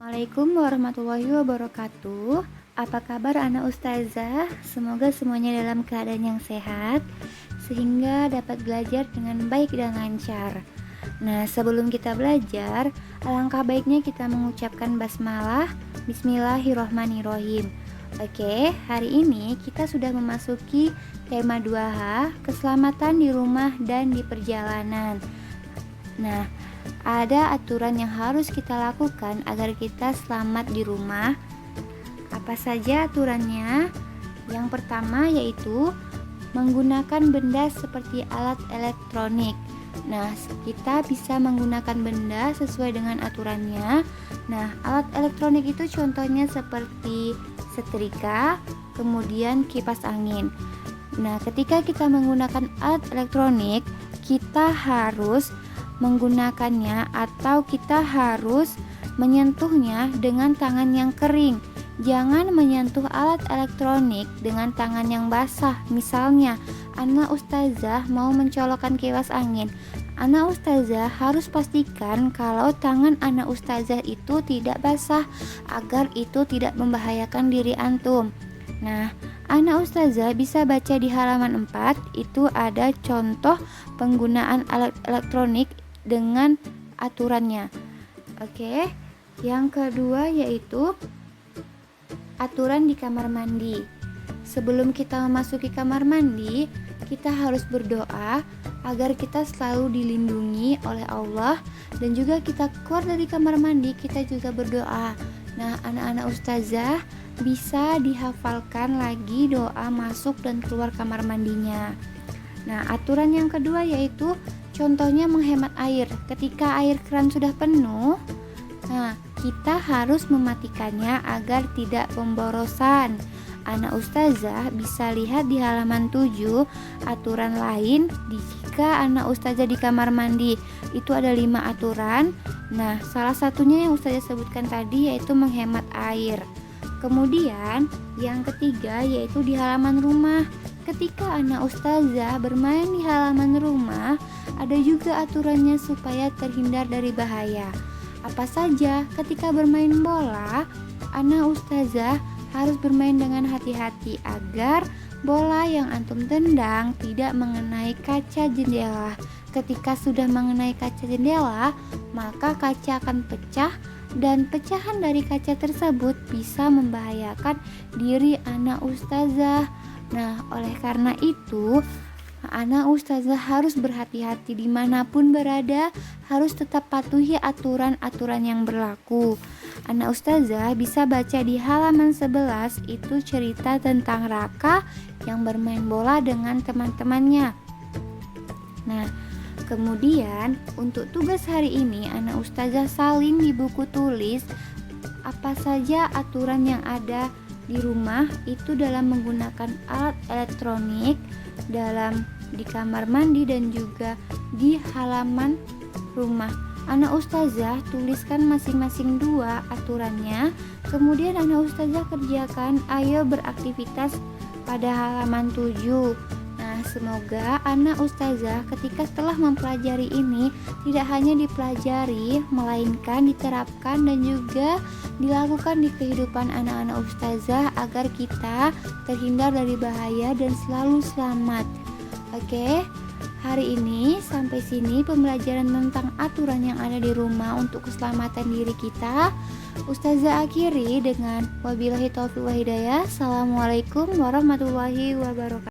Assalamualaikum warahmatullahi wabarakatuh. Apa kabar anak ustazah? Semoga semuanya dalam keadaan yang sehat sehingga dapat belajar dengan baik dan lancar. Nah, sebelum kita belajar, alangkah baiknya kita mengucapkan basmalah, bismillahirrohmanirrohim. Oke, hari ini kita sudah memasuki tema 2H, keselamatan di rumah dan di perjalanan. Nah, ada aturan yang harus kita lakukan agar kita selamat di rumah. Apa saja aturannya? Yang pertama yaitu menggunakan benda seperti alat elektronik. Nah, kita bisa menggunakan benda sesuai dengan aturannya. Nah, alat elektronik itu contohnya seperti setrika, kemudian kipas angin. Nah, ketika kita menggunakan alat elektronik, kita harus menggunakannya atau kita harus menyentuhnya dengan tangan yang kering. Jangan menyentuh alat elektronik dengan tangan yang basah. Misalnya, anak ustazah mau mencolokkan kipas angin. Anak ustazah harus pastikan kalau tangan anak ustazah itu tidak basah agar itu tidak membahayakan diri antum. Nah, anak ustazah bisa baca di halaman 4, itu ada contoh penggunaan alat elektronik dengan aturannya. Oke, yang kedua yaitu aturan di kamar mandi. Sebelum kita memasuki kamar mandi, kita harus berdoa agar kita selalu dilindungi oleh Allah, dan juga kita keluar dari kamar mandi kita juga berdoa. Nah, anak-anak ustazah bisa dihafalkan lagi doa masuk dan keluar kamar mandinya. Nah, aturan yang kedua yaitu contohnya menghemat air. Ketika air keran sudah penuh, nah kita harus mematikannya agar tidak pemborosan. Anak ustazah bisa lihat di halaman 7 aturan lain jika anak ustazah di kamar mandi. Itu ada 5 aturan. Nah, salah satunya yang ustazah sebutkan tadi yaitu menghemat air. Kemudian yang ketiga yaitu di halaman rumah. Ketika anak ustazah bermain di halaman rumah, ada juga aturannya supaya terhindar dari bahaya. Apa saja? Ketika bermain bola, anak ustazah harus bermain dengan hati-hati agar bola yang antum tendang tidak mengenai kaca jendela. Ketika sudah mengenai kaca jendela, maka kaca akan pecah dan pecahan dari kaca tersebut bisa membahayakan diri anak ustazah. Nah, oleh karena itu, anak ustazah harus berhati-hati dimanapun berada, harus tetap patuhi aturan-aturan yang berlaku. Anak ustazah bisa baca di halaman 11, itu cerita tentang Raka yang bermain bola dengan teman-temannya. Nah, kemudian untuk tugas hari ini, anak ustazah salin di buku tulis apa saja aturan yang ada di rumah itu dalam menggunakan alat elektronik, di kamar mandi dan juga di halaman rumah. Anak ustazah tuliskan masing-masing 2 aturannya, kemudian anak ustazah kerjakan. Ayo beraktivitas pada halaman 7. Nah, semoga anak ustazah ketika setelah mempelajari ini tidak hanya dipelajari, melainkan diterapkan dan juga dilakukan di kehidupan anak-anak ustazah agar kita terhindar dari bahaya dan selalu selamat. Oke, hari ini sampai sini pembelajaran tentang aturan yang ada di rumah untuk keselamatan diri kita. Ustazah akhiri dengan wabillahi taufiq wa hidayah. Assalamualaikum warahmatullahi wabarakatuh.